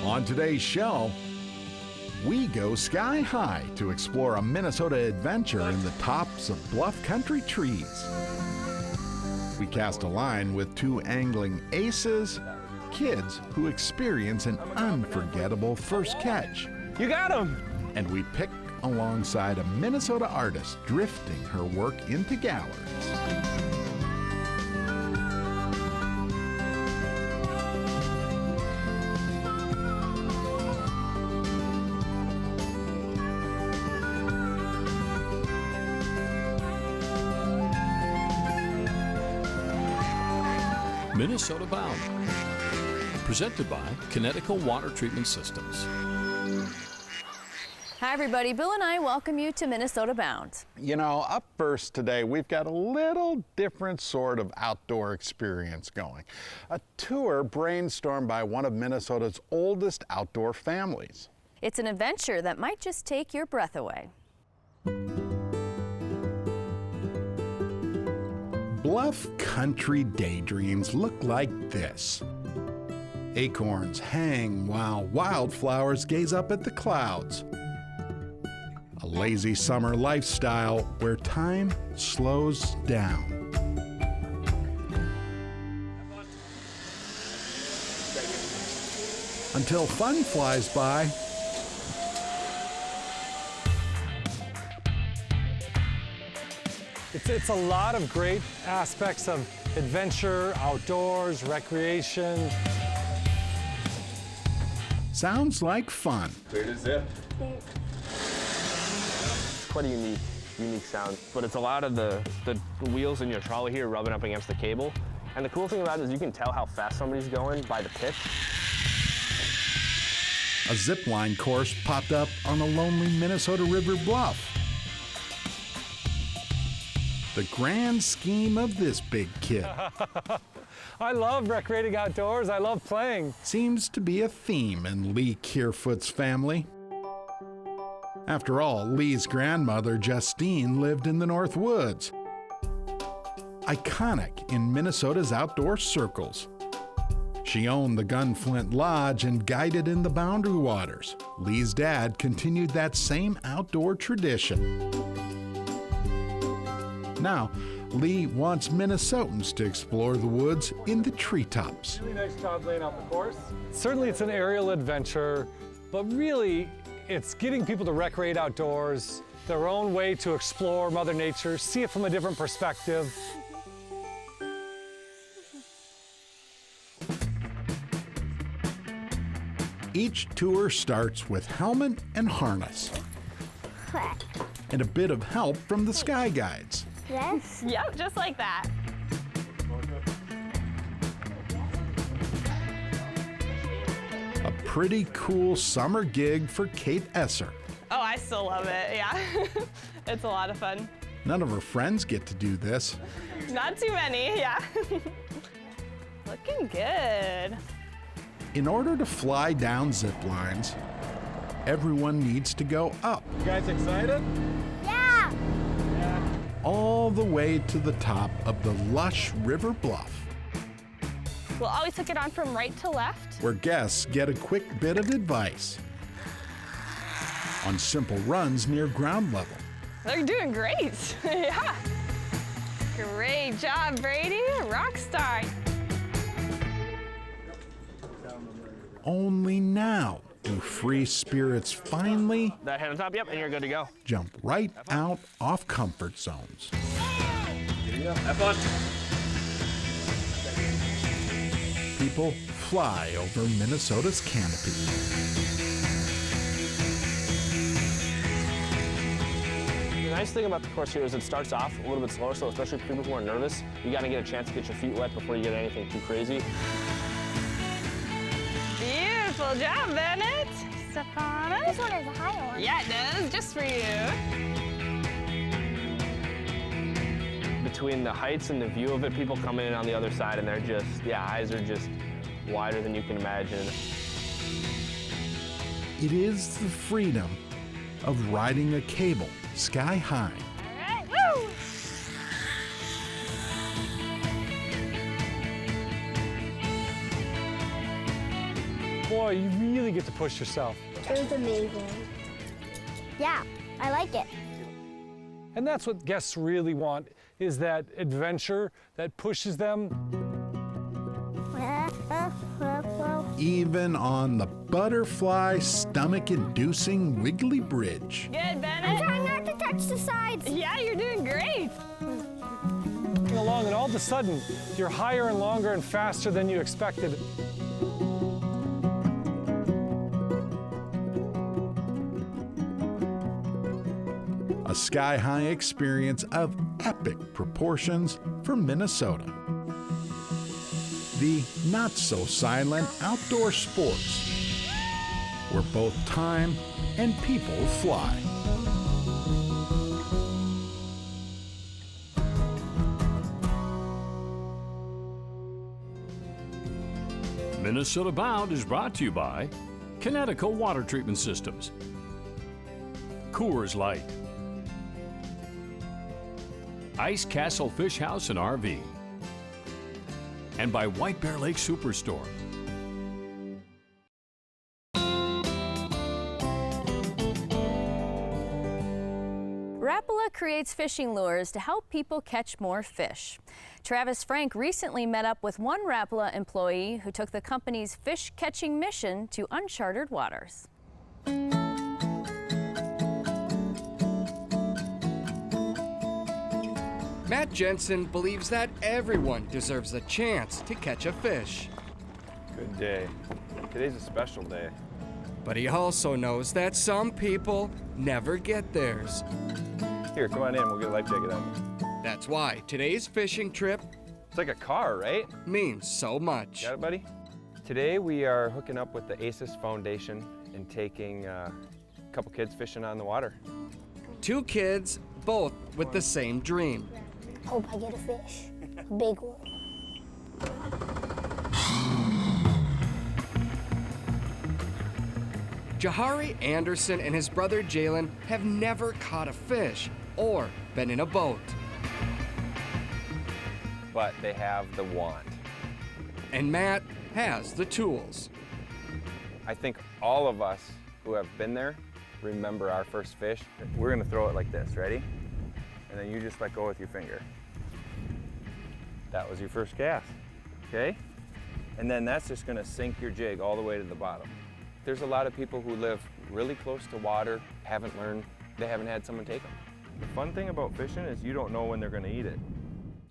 On today's show, we go sky high to explore a Minnesota adventure in the tops of bluff country trees. We cast a line with two angling aces, kids who experience an unforgettable first catch. You got him! And we pick alongside a Minnesota artist drifting her work into galleries. Minnesota Bound, presented by Connecticut Water Treatment Systems. Hi everybody, Bill and I welcome you to Minnesota Bound. You know, up first today, we've got a little different sort of outdoor experience going. A tour brainstormed by one of Minnesota's oldest outdoor families. It's an adventure that might just take your breath away. Bluff country daydreams look like this. Acorns hang while wildflowers gaze up at the clouds. A lazy summer lifestyle where time slows down. Until fun flies by. It's a lot of great aspects of adventure, outdoors, recreation. Sounds like fun. Clear to zip. Quite a unique sound, but it's a lot of the wheels in your trolley here rubbing up against the cable. And the cool thing about it is you can tell how fast somebody's going by the pitch. A zipline course popped up on a lonely Minnesota river bluff. The grand scheme of this big kid I love recreating outdoors. I love playing. seems to be a theme in Lee Kerfoot's family. After all, Lee's grandmother, Justine, lived in the North Woods. Iconic in Minnesota's outdoor circles. She owned the Gunflint Lodge and guided in the Boundary Waters. Lee's dad continued that same outdoor tradition. Now, Lee wants Minnesotans to explore the woods in the treetops. Really nice job laying out the course. Certainly it's an aerial adventure, but really it's getting people to recreate outdoors, their own way to explore Mother Nature, see it from a different perspective. Each tour starts with helmet and harness, and a bit of help from the Sky Guides. Yes? Yep, just like that. A pretty cool summer gig for Kate Esser. Oh, I still love it, yeah. It's a lot of fun. None of her friends get to do this. Not too many, yeah. Looking good. In order to fly down zip lines, everyone needs to go up, You guys excited? Yeah! all the way to the top of the lush river bluff, We'll always hook it on from right to left. where guests get a quick bit of advice on simple runs near ground level. They're doing great, yeah. Great job, Brady, rock star. Only now do free spirits finally That hand on top, yep, and you're good to go. jump right out off comfort zones. Have fun. People fly over Minnesota's canopy. The nice thing about the course here is it starts off a little bit slower, so especially for people who are nervous, you gotta get a chance to get your feet wet before you get anything too crazy. Beautiful job, Bennett. Step on it. This one is a higher one. Yeah, it does, just for you. Between the heights and the view of it, people coming in on the other side and they're just, yeah, eyes are just wider than you can imagine. It is the freedom of riding a cable sky high. All right, woo! boy, you really get to push yourself. It was amazing. Yeah, I like it. And that's what guests really want, is that adventure that pushes them. Even on the butterfly stomach-inducing wiggly bridge. Good, I'm Bennett. trying not to touch the sides. Yeah, you're doing great. Along, and all of a sudden, you're higher and longer and faster than you expected. A sky-high experience of epic proportions for Minnesota. The not-so-silent outdoor sports, where both time and people fly. Minnesota Bound is brought to you by Kinetico Water Treatment Systems, Coors Light, Ice Castle Fish House and RV, and by White Bear Lake Superstore. Rapala creates fishing lures to help people catch more fish. Travis Frank recently met up with one Rapala employee who took the company's fish catching mission to uncharted waters. Matt Jensen believes that everyone deserves a chance to catch a fish. Good day. Today's a special day. But he also knows that some people never get theirs. Here, come on in. We'll get a life jacket on. That's why today's fishing trip It's like a car, right? means so much. Got it, buddy? Today we are hooking up with the ACES Foundation and taking a couple kids fishing on the water. 2 kids, both with the same dream. Hope I get a fish. A big one. Jahari Anderson and his brother Jalen have never caught a fish or been in a boat. But they have the want. And Matt has the tools. I think all of us who have been there remember our first fish. We're gonna throw it like this, ready? And then you just let go with your finger. That was your first cast, okay? And then that's just gonna sink your jig all the way to the bottom. There's a lot of people who live really close to water, haven't learned, they haven't had someone take them. The fun thing about fishing is you don't know when they're gonna eat it.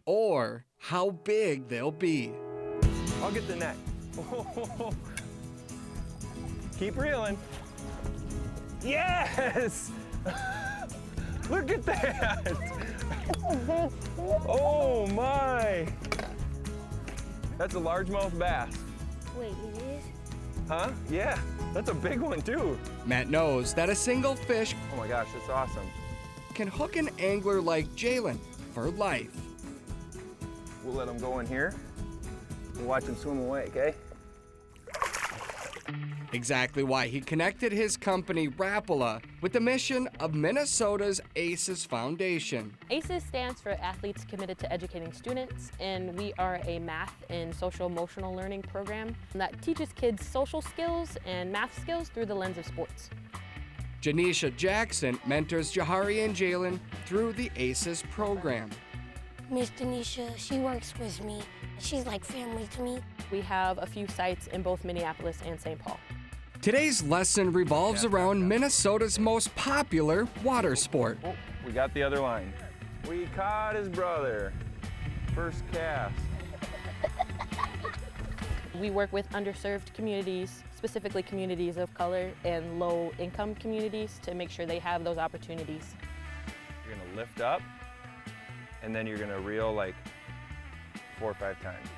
Or how big they'll be. I'll get the net. Keep reeling. Yes! Look at that! Oh my! That's a largemouth bass. Wait, it is? Huh? Yeah, that's a big one too. Matt knows that a single fish Oh my gosh, that's awesome. can hook an angler like Jalen for life. We'll let him go in here. We'll watch him swim away, okay? Exactly why he connected his company Rapala with the mission of Minnesota's ACES Foundation. ACES stands for Athletes Committed to Educating Students, and we are a math and social emotional learning program that teaches kids social skills and math skills through the lens of sports. Janisha Jackson mentors Jahari and Jalen through the ACES program. Miss Denisha, she works with me. She's like family to me. We have a few sites in both Minneapolis and St. Paul. Today's lesson revolves around Minnesota's most popular water sport. Oh, we got the other line. We caught his brother. First cast. We work with underserved communities, specifically communities of color and low-income communities, to make sure they have those opportunities. You're gonna lift up, and then you're gonna reel like 4 or 5 times.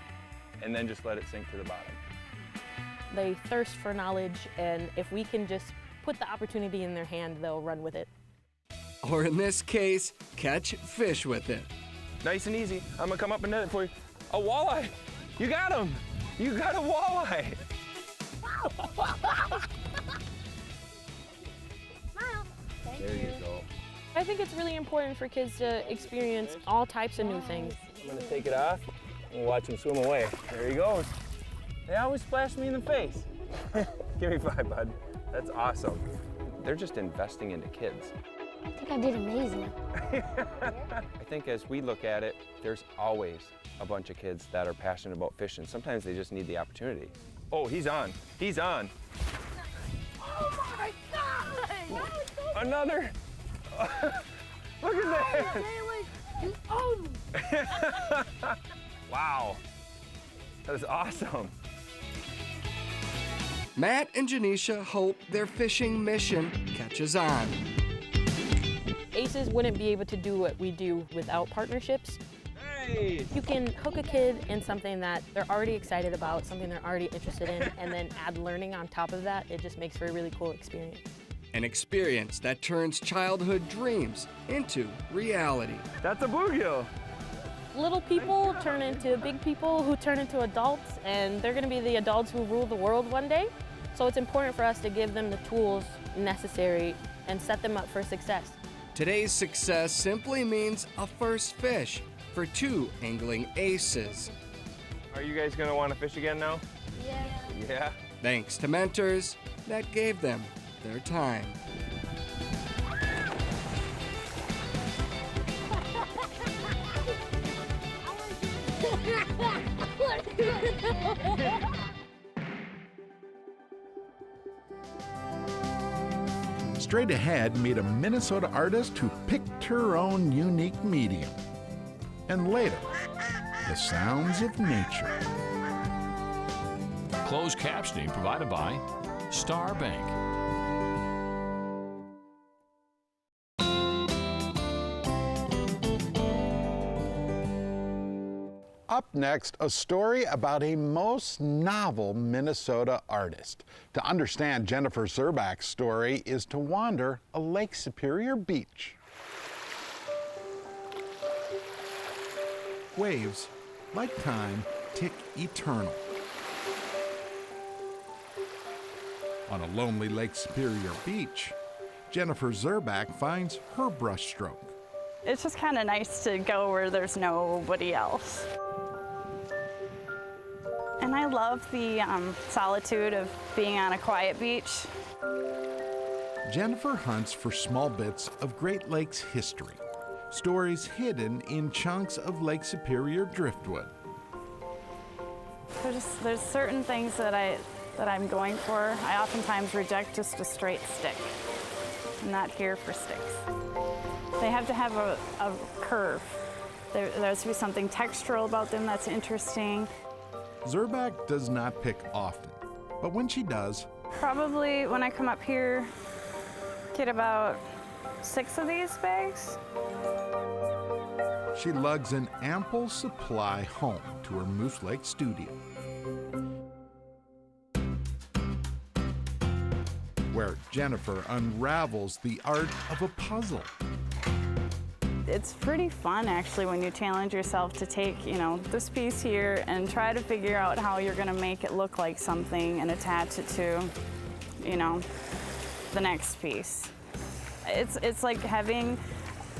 And then just let it sink to the bottom. They thirst for knowledge, and if we can just put the opportunity in their hand, they'll run with it. Or in this case, catch fish with it. Nice and easy. I'm gonna come up and net it for you. A walleye. You got him. You got a walleye. There you go. I think it's really important for kids to experience all types of new things. I'm gonna take it off and watch him swim away. There he goes. They always splash me in the face. Give me 5, bud. That's awesome. They're just investing into kids. I think I did amazing. I think as we look at it, there's always a bunch of kids that are passionate about fishing. Sometimes they just need the opportunity. Oh, he's on. He's on. Oh my God! Another. Look at that. Wow. That is awesome. Matt and Janisha hope their fishing mission catches on. ACES wouldn't be able to do what we do without partnerships. Hey. You can hook a kid in something that they're already excited about, something they're already interested in, and then add learning on top of that. It just makes for a really cool experience. An experience that turns childhood dreams into reality. That's a bluegill. Little people turn into big people who turn into adults, and they're going to be the adults who rule the world one day. So it's important for us to give them the tools necessary and set them up for success. Today's success simply means a first fish for 2 angling aces. Are you guys gonna want to fish again now? Yeah. Yeah. Thanks to mentors that gave them their time. Straight ahead, meet a Minnesota artist who picked her own unique medium. And later, the sounds of nature. Closed captioning provided by Star Bank. Up next, a story about a most novel Minnesota artist. To understand Jennifer Zerbach's story is to wander a Lake Superior beach. Waves, like time, tick eternal. On a lonely Lake Superior beach, Jennifer Zerbach finds her brushstroke. It's just kind of nice to go where there's nobody else. And I love the solitude of being on a quiet beach. Jennifer hunts for small bits of Great Lakes history, stories hidden in chunks of Lake Superior driftwood. There's certain things that I'm going for. I oftentimes reject just a straight stick. I'm not here for sticks. They have to have a curve. There has to be something textural about them that's interesting. Zerbach does not pick often, but when she does, Probably when I come up here, get about 6 of these bags. she lugs an ample supply home to her Moose Lake studio, where Jennifer unravels the art of a puzzle. It's pretty fun, actually, when you challenge yourself to take, this piece here and try to figure out how you're going to make it look like something and attach it to, the next piece. It's like having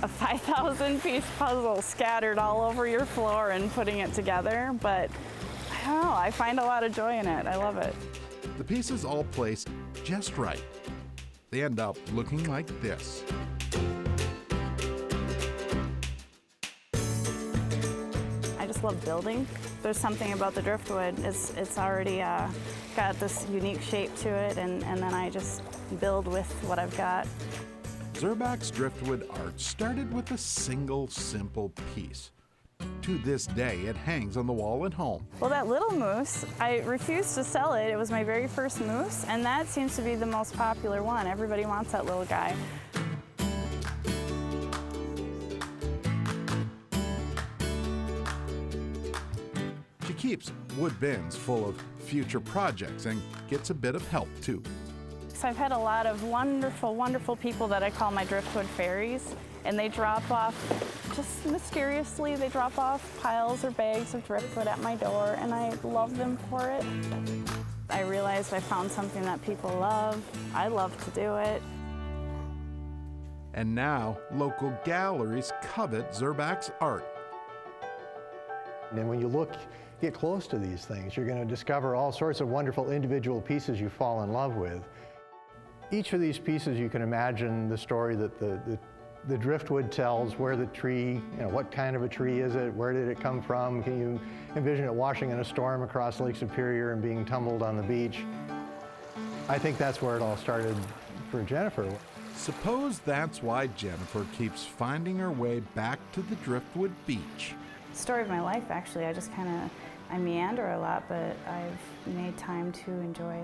a 5,000-piece puzzle scattered all over your floor and putting it together, but I don't know, I find a lot of joy in it. I love it. The pieces all placed just right. They end up looking like this. I just love building. There's something about the driftwood. It's already got this unique shape to it, and then I just build with what I've got. Zerbach's driftwood art started with a single simple piece. To this day, it hangs on the wall at home. Well, that little moose, I refused to sell it. It was my very first moose, and that seems to be the most popular one. Everybody wants that little guy. She keeps wood bins full of future projects and gets a bit of help too. So I've had a lot of wonderful, wonderful people that I call my driftwood fairies, and they drop off, just mysteriously, they drop off piles or bags of driftwood at my door, and I love them for it. I realized I found something that people love. I love to do it. And now, local galleries covet Zerbach's art. And when you look get close to these things. You're going to discover all sorts of wonderful individual pieces you fall in love with. Each of these pieces, you can imagine the story that the driftwood tells, where the tree, what kind of a tree is it, where did it come from? Can you envision it washing in a storm across Lake Superior and being tumbled on the beach? I think that's where it all started for Jennifer. Suppose that's why Jennifer keeps finding her way back to the Driftwood beach. Story of my life, actually. I meander a lot, but I've made time to enjoy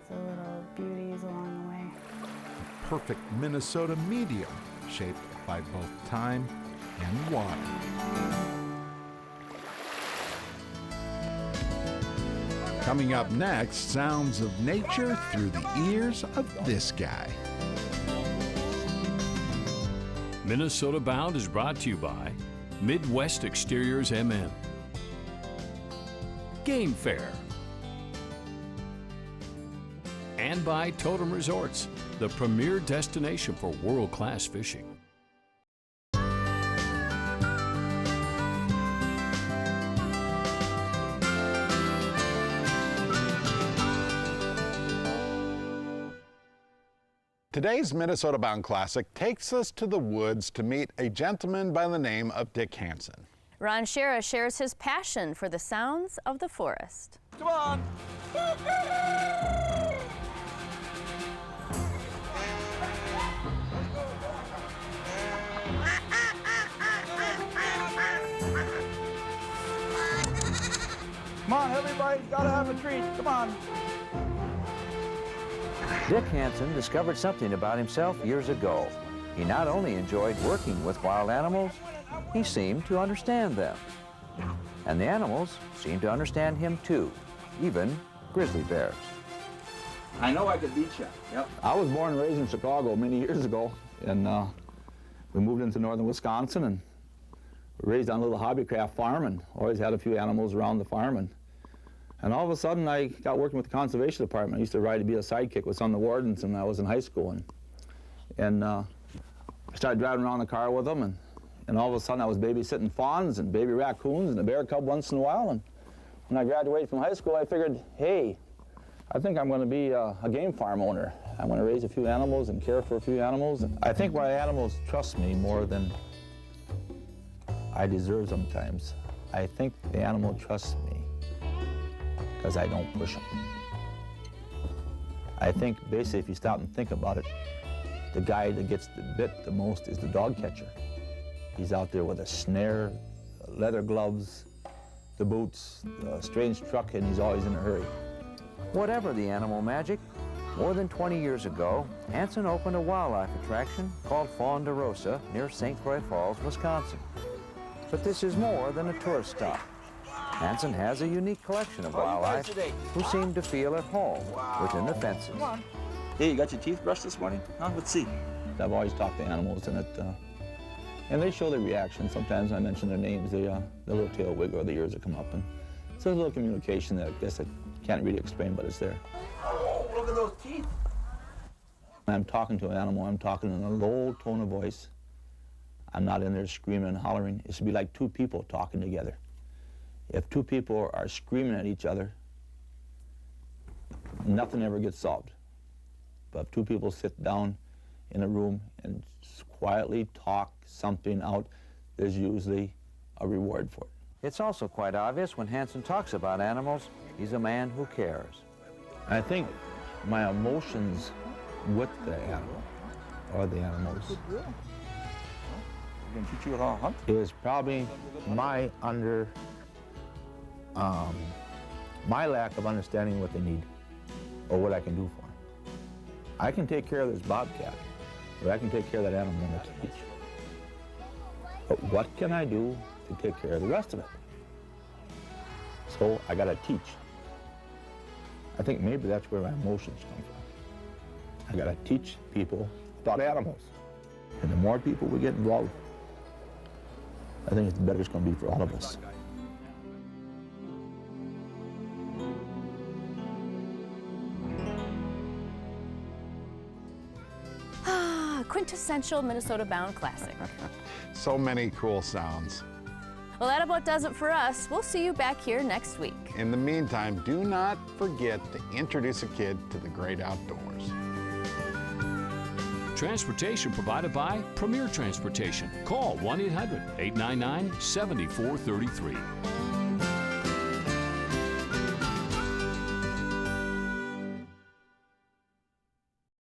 the little beauties along the way. A perfect Minnesota medium, shaped by both time and water. Coming up next, sounds of nature through the ears of this guy. Minnesota Bound is brought to you by Midwest Exteriors MN, Game Fair, and by Totem Resorts, the premier destination for world-class fishing. Today's Minnesota Bound Classic takes us to the woods to meet a gentleman by the name of Dick Hansen. Ron Shera shares his passion for the sounds of the forest. Come on! Come on, everybody's got to have a treat. Come on. Dick Hansen discovered something about himself years ago. He not only enjoyed working with wild animals, he seemed to understand them. And the animals seemed to understand him too, even grizzly bears. I know I could beat you. Yep. I was born and raised in Chicago many years ago, and we moved into northern Wisconsin and raised on a little hobbycraft farm and always had a few animals around the farm. And all of a sudden, I got working with the conservation department. I used to ride to be a sidekick with some of the wardens when I was in high school. And I started driving around the car with them, and all of a sudden I was babysitting fawns and baby raccoons and a bear cub once in a while. And when I graduated from high school, I figured, hey, I think I'm going to be a game farm owner. I'm going to raise a few animals and care for a few animals. I think my animals trust me more than I deserve sometimes. I think the animal trusts me because I don't push them. I think basically if you stop and think about it, the guy that gets bit the most is the dog catcher. He's out there with a snare, leather gloves, the boots, a strange truck, and he's always in a hurry. Whatever the animal magic, more than 20 years ago, Hansen opened a wildlife attraction called Fawn de Rosa near St. Croix Falls, Wisconsin. But this is more than a tourist stop. Hansen has a unique collection of wildlife who seem to feel at home within the fences. Hey, you got your teeth brushed this morning? Huh? Let's see. I've always talked to animals, and they show their reaction. Sometimes I mention their names, the little tail wiggle or the ears that come up. And it's a little communication that I guess I can't really explain, but it's there. Oh, look at those teeth. When I'm talking to an animal, I'm talking in a low tone of voice. I'm not in there screaming and hollering. It should be like two people talking together. If two people are screaming at each other, nothing ever gets solved. But if two people sit down in a room and quietly talk something out, there's usually a reward for it. It's also quite obvious when Hansen talks about animals, he's a man who cares. I think my emotions with the animal, or the animals, is probably my lack of understanding what they need or what I can do for them. I can take care of this bobcat, or I can take care of that animal in the cage. But what can I do to take care of the rest of it? So I gotta teach. I think maybe that's where my emotions come from. I gotta teach people about animals. And the more people we get involved, I think the better it's gonna be for all of us. Quintessential Minnesota Bound Classic. So many cool sounds. Well, that about does it for us. We'll see you back here next week. In the meantime, do not forget to introduce a kid to the great outdoors. Transportation provided by Premier Transportation. Call 1-800-899-7433.